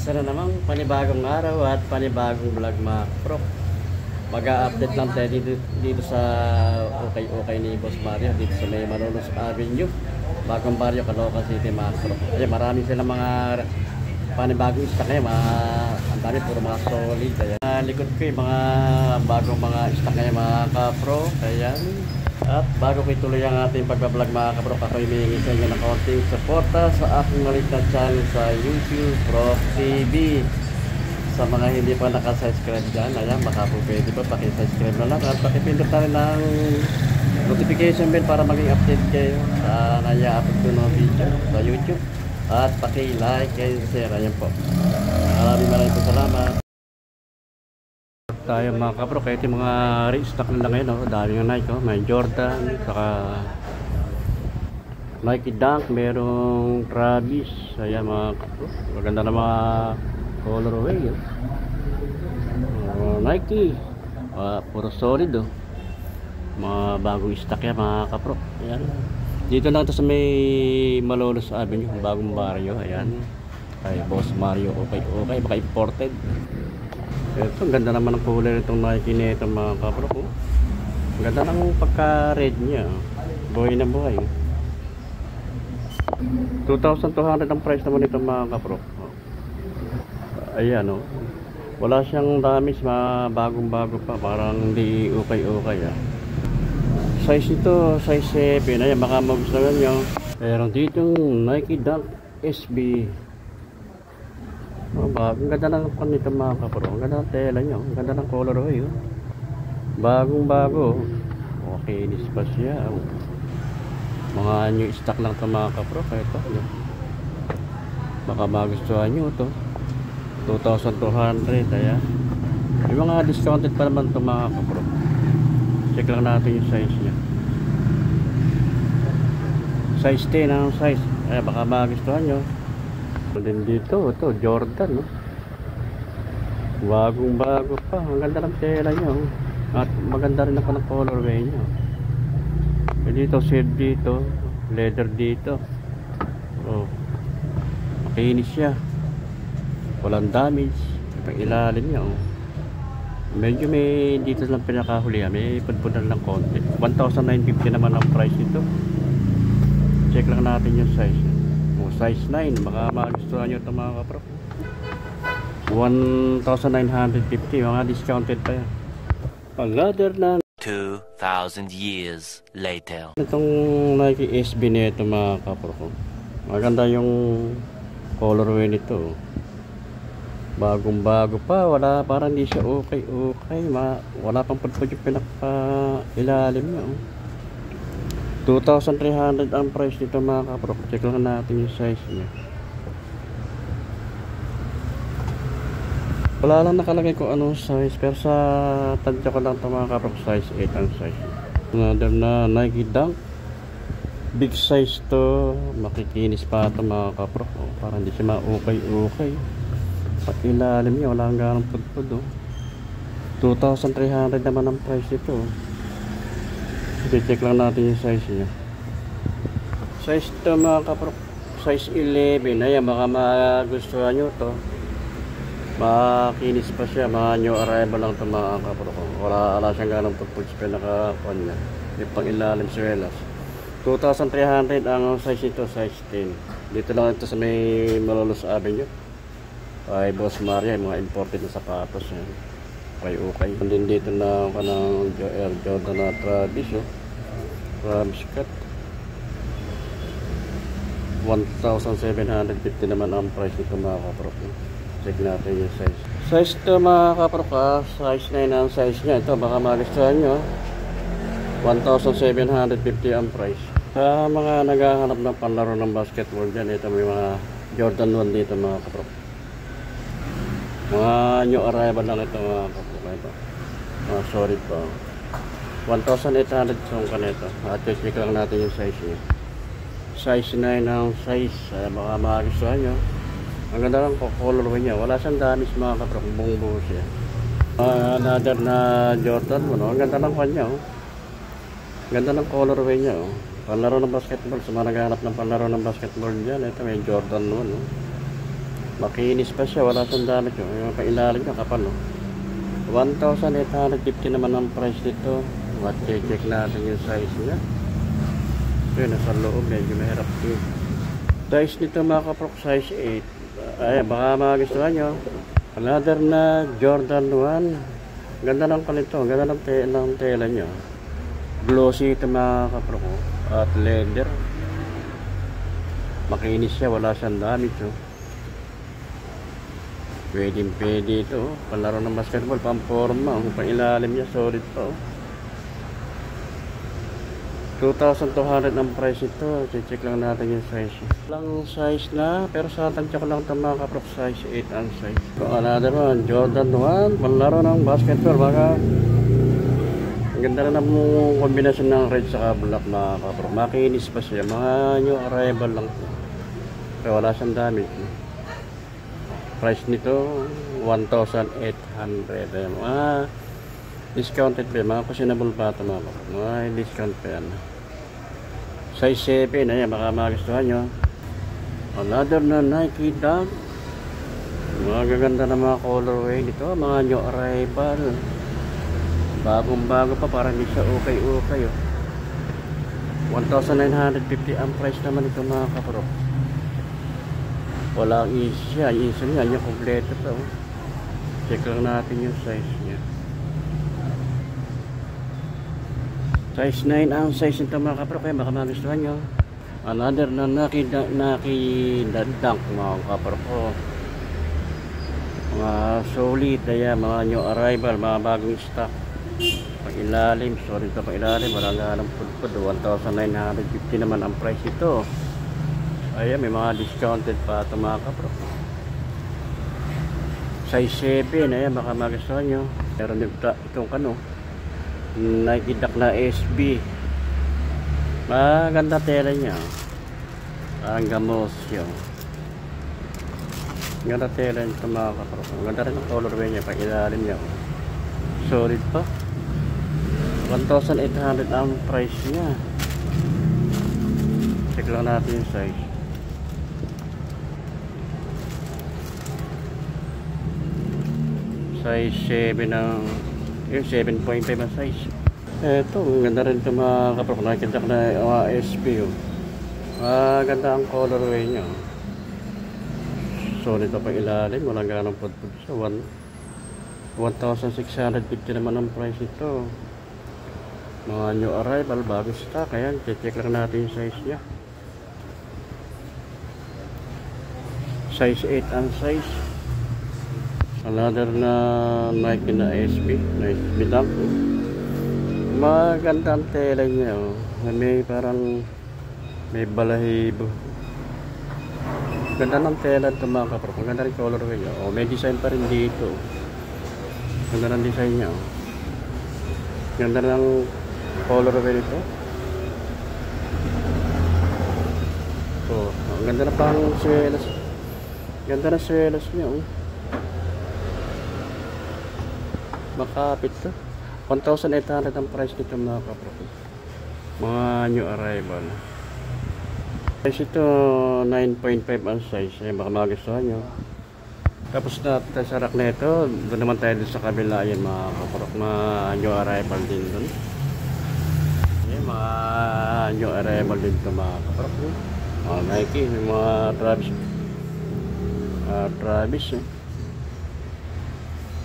Isa na namang panibagong araw at panibagong vlog mga kapro. Mag-a-update lang tayo dito sa okay ni Boss Mario dito sa may Malolos Avenue, Bagong Barrio, Caloocan City mga kapro. Ayan, marami silang mga panibagong stock ngayon, ang dami puro mga solid. Ayan, likod ko yung mga bagong mga stock ngayon mga kapro. Ayan. At bago ko ituloy ang ating pagbablog mga kapro, ako humihingi sa inyo ng konting suporta sa aking maliit na channel sa YouTube, Prof TV. Sa mga hindi pa nakasubscribe dyan, ayan, baka po pwede pa pakisubscribe na lang at pakipindot na rin ng notification bell para maging update kayo sa naya-upload ko ng video sa YouTube. At paki-like and share, ayan po. Maraming po salamat. Tayo mga kapro, kahit yung mga restock nila ngayon, oh, dami yung Nike, oh. May Jordan, saka Nike Dunk, merong Travis, ayan mga kapro, maganda na mga colorway, oh. Nike, puro solid, oh. Mga bagong stock yan mga kapro, ayan. Dito lang ito sa may Malolos Avenue, Bagong Barrio, ayan, kay Boss Mario, okay, baka imported. Ito, ang ganda naman ng kulay nitong Nike nito mga kapro ko. Ang ganda ng pagka-red niya. Buhay na buhay. 2,200 ang price naman nito mga kapro. Ayan o. Wala siyang damage, bagong-bago pa. Parang hindi okay. Size ito, size 7. Ayan, baka magustuhan nyo. Meron dito Nike Dunk SB. Ang ganda ng panito mga kapro. Ang ganda ng tela nyo. Ang ganda ng colorway, oh. Bagong-bago. Okay, this pa siya. Mga new stock lang ito mga kapro. Kaya ito, baka magustuhan nyo ito. 2,200. Ayan. Yung mga discounted pa naman ito mga kapro. Check lang natin yung size nya. Size 10 ang size. Ayan, baka magustuhan nyo. Din dito, ito Jordan, no? Bagong-bago pa. Ang ganda ng tela nyo. At maganda rin ako ng colorway nyo. Dito, shade dito, leather dito. Oh, makinis siya. Walang damage. Ang ilalim nyo, oh. Medyo may dito lang pinakahuli, may pudpudan lang konti. 1,950 naman ang price nito. Check lang natin yung size. Size 9, baka magustuhan nyo ito mga kapro. 1,950, mga discounted pa yan. Pag-ladder na 2,000 years later. itong Nike SB nito mga kapro ko. Maganda yung colorway nito. Bagong-bago pa, parang hindi siya okay. Wala pang pudpud yung pinaka-ilalim niya, oh. 2,300 ang price nito mga kapro. Check lang natin yung size niya. Wala lang nakalagay kung anong size, pero sa tansya ko lang ito mga kapro, size 8 ang size. Another na Nike Dunk, big size to. Makikinis pa ito mga kapro, oh, parang hindi siya ma-okay. Pati ilalim niya wala hang ganong pudpud, oh. 2,300 naman ang price nito, oh. Check lang natin yung size niya. Size ito mga kapro, size 11. Ayan, baka magustuhan nyo ito. Makinis pa siya, mga new arrival lang ito mga kapro. Wala siyang ganong pudpud sa pinaka-on niya. Yung pang ilalim swelas. 2,300 ang size ito, size 10. Dito lang ito sa may Malolos Avenue, ay Boss Mario, mga imported na sapatos yan. Okay. Din dito na kanang Air Jordan na Travis, oh. Travis cut. 1,750 naman ang price nito mga kapro. Check natin yung size. Size ito mga kapro ka, size 9 ang size nya. Ito baka magustuhan nyo. 1,750 ang price. Sa mga naghahanap ng panlaro ng basketball dyan, ito may mga Jordan 1 dito mga kapro. Mga new arrival lang ito mga kapro. Ito. Solid pa. 1,800 yung kanito. At check lang natin yung size niya. Size 9 ang size. Baka magustuhan nyo. Ang ganda lang colorway niya. Wala siyang damage mga kapro. Buong-buo siya. Another na Jordan, no? Ang ganda ng kanya, oh. Ang ganda ng colorway niya, oh. Panlaro ng basketball. Sa mga naghahanap ng panlaro ng basketball dyan, ito may Jordan 1, oh. Makinis pa siya, wala siyang damage. Oh. Yung pailalim niya kapal. Oh. 1,850 naman ang price nito. Check natin yung size niya. So yun, nasa loob, medyo mahirap din. Size nito mga kaprok, size 8. Ay, baka magustuhan nyo. Another na Jordan 1. Ganda ng palito, ganda ng tela nyo. Glossy ito mga kaprok. At leather. Makinis siya, wala siyang damage. Oh. Pwede ito. Palaro ng basketball, pamporma. Ang pang-ilalim niya, solid pa. 2,200 ang price ito. Check lang natin yung size. Lang size na, pero sa tansya ko lang ito mga kaprok, size 8 ang size. So, another one, Jordan 1. Palaro ng basketball. Baka ang ganda na ng kombinasyon ng red saka black mga kaprok. Makinis pa siya. Mga new arrival lang. Pero wala siyang damage. Price nito 1,800. Ayan, discounted pa yan. Mga questionable pa ito mga kaprok. May discount pa yan. Size 7. Ayan, baka magustuhan nyo. Another na Nike Dunk. Mga gaganda na mga colorway nito. Mga new arrival. Bagong bago pa. Parang hindi siya okay. Oh. 1,950 ang price naman ito mga kaprok. Walang easy siya. Easy niya. Yung kompleto pa. Oh. Check lang natin yung size niya. Size 9 ang size nito mga kaprok. Kaya baka magustuhan nyo. Another na Nike Dunk mga kaprok. Mga solid. Ayan, mga new arrival. Mga bagong stock. Pag-ilalim. Sorry ito pag-ilalim. Walang ganang pudpud. 1,950 naman ang price ito. Ayan, may mga discounted pa ito mga kaprok. Size 7. Ayan, baka magustuhan nyo. Meron din itong kano. Nike Dunk na SB. Maganda tela niya. Ang gamos yun. Ganda tela nito mga kaprok. Ganda rin ang colorway niya. Pag ilalim niya. Solid pa. 1,800 ang price niya. Check lang natin yung size. Size 7 ang yung 7.5 ang size. Eto, ganda rin ito mga kaprok. Nakikita ko na SB. Ganda ang colorway niya. Solid pa ilalim. Walang ganang pudpud siya. 1,650 naman ang price ito. Mga new arrival, bago stock. Ayan, check lang natin yung size niya. Size 8 ang size. Another na Nike na SB. SB Dunk. Maganda ang tela niya. Oh. May parang may balahibo. Ganda ng tela ito mga kaprok. Ganda rin colorway niya. Oh, may design pa rin dito. Ganda ng design niya. Oh. Ganda ng colorway nito. So, ang ganda na pang swelas. Ganda na swelas niya. Oh. Makapit to. 1,800 ang price nito mga kaprok. Mga new arrival. Size ito 9.5 ang size. Baka magustuhan nyo. Tapos na sa rack na ito, doon naman tayo sa kabila. Ayan mga kaprok. Mga new arrival din doon. Ayan mga new arrival din ito mga kaprok. Mga Nike, mga Travis.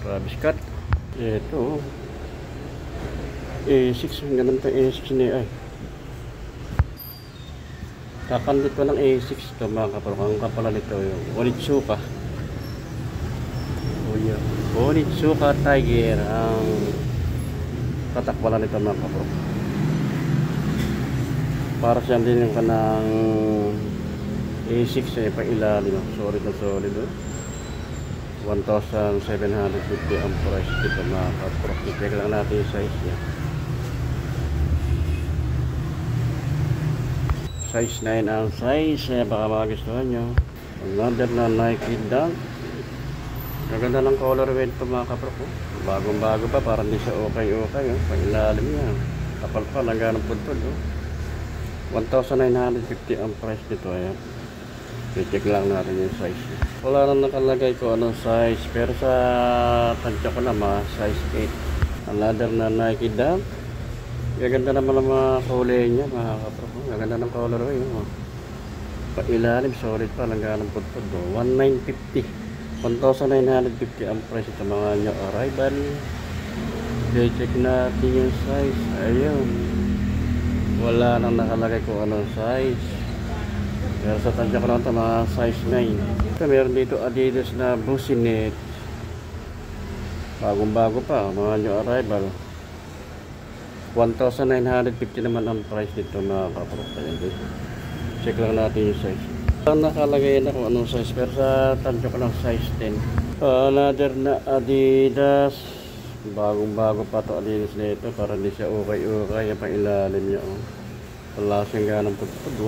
Travis Scott. Ito A6, ang ganun pa A6 niya ay kakandit ko ng A6 ito mga kaprok. Ang kapalan nito yung Onitsuka Onitsuka Tiger ang tatakwalan nito mga kaprok. Para siyang din yung kanang A6 pa ilalim. Solid na solid. 1,750 ang price dito mga kaprok. Check lang natin yung size niya. Size 9 ang size. Baka magustuhan nyo. Another na Nike Dunk. Gaganda ng colorway ito mga kaprok. Bagong bago pa. Parang di siya okay. Pag ilalim niya. Kapal pa. Langga ng pudpud. 1,950 ang price dito. Ayan. I-check lang natin yung size. Wala nang nakalagay ko anong size, pero sa tansya ko naman, size 8. Ang leather na Nike Dunk. Gaganda naman ang mga kulay niya, mga kapro. Gaganda ng colorway. Pailalim, solid pa, langganang pudpud. 1,950. 1,950 ang price ito mga new arrival. I-check natin yung size. Ayun. Wala nang nakalagay ko anong size. Pero sa tansya ko lang ito, mga size 9. Ito, meron dito Adidas na businet. Bagong-bago pa, mga new arrival. 1,950 naman ang price dito mga kapro. Check lang natin yung size. Nakalagay na kung anong size, pero sa tansya ko lang size 10. Another na Adidas. Bagong-bago pa ito Adidas na ito, para hindi siya ukay-ukay. Yung pang ilalim niya. Wala siyang ganang pudpud.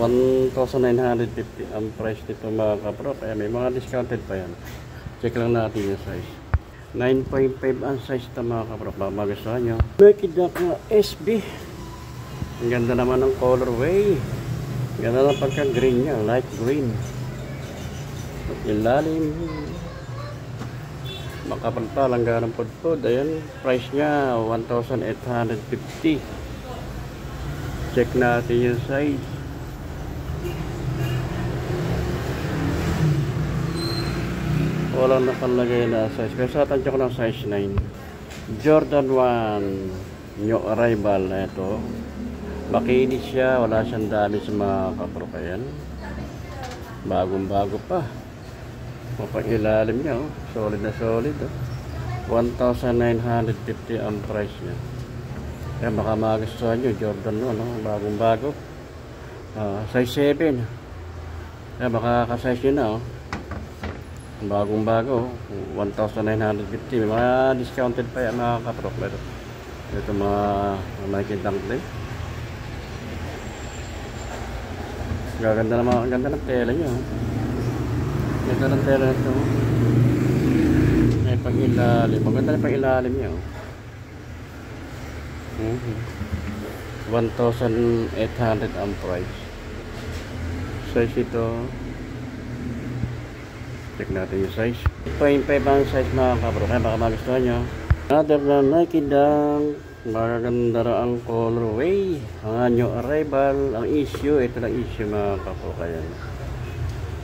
1,950 ang price nito mga kapro. Kaya may mga discounted pa yan. Check lang natin yung size. 9.5 ang size ito mga kapro. Magustuhan nyo. Nike Dunk na SB. Ang ganda naman ng colorway. Ganda lang pagka green niya. Light green. Ilalim. Makapal pa lang ganang pudpud. Ayan. Price niya 1,850. Check natin yung size. Walang nakalagay na size. Pero sa tansya ko ng size 9. Jordan 1. New arrival na ito. Makinis siya. Wala siyang dami sa mga kaprokayan. Bagong-bago pa. Mapang ilalim niya. Solid na solid. 1,950 ang price niya. Kaya baka magustuhan nyo, Jordan bagong-bago. Size 7. Kaya baka ka-size nyo na. Bagong-bago. 1,950. May mga discounted pa yan mga kaprok. Ito mga Nike Dunk din. Gaganda naman, ang ganda ng tela nyo. Ito ng tela nito. May pang-ilalim. Maganda na pang-ilalim nyo. 1,800 ang price. Size ito. Check natin yung size. 8.5 ang size mga kapro. Kaya baka magustuhan nyo. Another na Nike Dunk. Magaganda ang colorway. Ang new arrival. Ang issue. Ito lang issue mga kapro. Kaya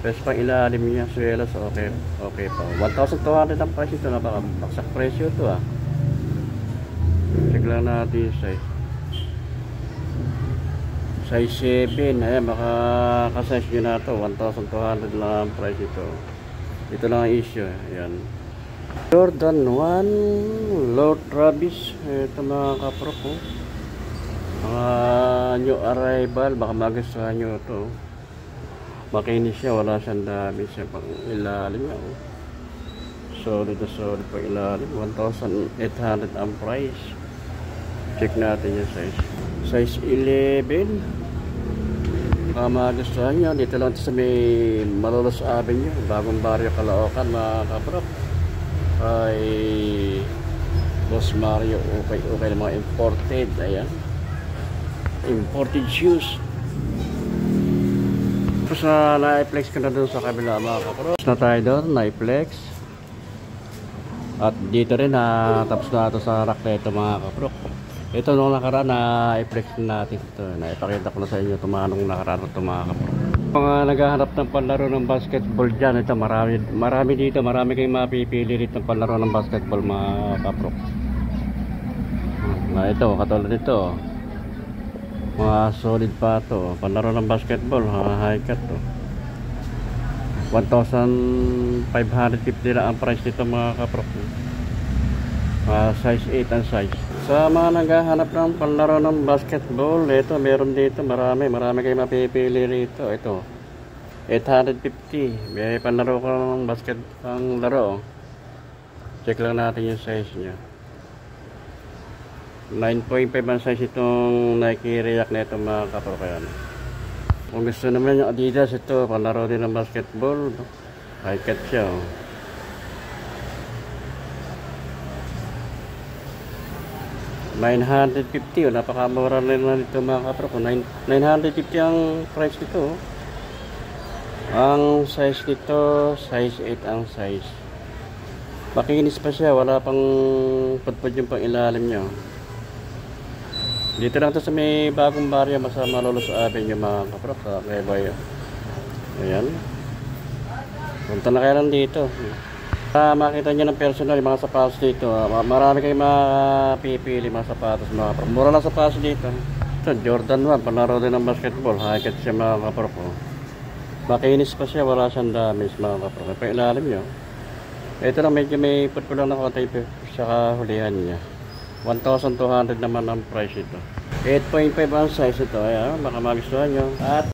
pero pang ilalim niya. Suelas. Okay pa. 1,200 ang price ito. Napakabaksak presyo ito Check lang natin yung size. Size 7. Ayan, makaka-size nyo na ito. 1,200 lang ang price ito. Ito lang ang issue. Ayan. Jordan 1. Lord Travis. Ito mga kapro ko. Mga new arrival. Baka magustuhan nyo ito. Makinis siya. Wala siyang dami siya pang ilalim niya. Solid na solid pang ilalim. 1,800 ang price. Check natin yung size. Size 11. Baka magustuhan nyo. Dito lang sa may Malolos Avenue. Bagong baryo Caloocan mga kaprop. Ay Boss Mario. Okay ng mga imported. Ayan. Imported shoes. Tapos na-flex ko na doon sa kabila mga kaprop. Tapos na tayo doon. Na-flex. At dito rin tapos na ito sa rack na ito mga kaprop. Ito nung nakaraan na-flex natin ito. Naipakita ko na sa inyo tumanong nakaraan ito mga kapro. Mga naghahanap ng panlaro ng basketball dyan. Ito marami dito. Marami kayong mapipili dito ng panlaro ng basketball mga kapro. Ito katulad nito. Mga solid pa ito. Panlaro ng basketball. High cut to. 1,550 lang ang price nito mga kapro. Size 8 ang size. Sa mga naghahanap ng panlaro ng basketball, ito meron dito marami kayo mapipili rito. Ito 850. May panlaro ko ng basket ang laro. Check lang natin yung size niya. 9.5 ang size itong Nike React na ito mga kaprokayan. Kung gusto naman yung Adidas, ito panlaro din ng basketball. High cut siya. 950, napakamura rin na nito mga kapro. 950 ang price nito. Ang size nito, size 8 ang size. Makinis pa siya, wala pang pudpud yung pang ilalim niya. Dito lang to sa may bagong baryo, masama Malolos Avenue mga kaprok, sa Quezon. Ayan. Punta na kayo lang dito. Makita nyo ng personal yung mga sapatos dito. Marami kayong mapipili mga sapatos mga kaprok. Mura lang sapatos dito. Ito, Jordan 1, panlaro din ng basketball. High-cut siya mga kaprok. Makinis pa siya, wala siyang damage mga kaprok. Pa ilalim nyo. Ito lang, medyo may putpud lang na konti sa kahulihan niya. 1,200 naman ang price ito. 8.5 ang size ito. Ayan, baka magustuhan nyo. At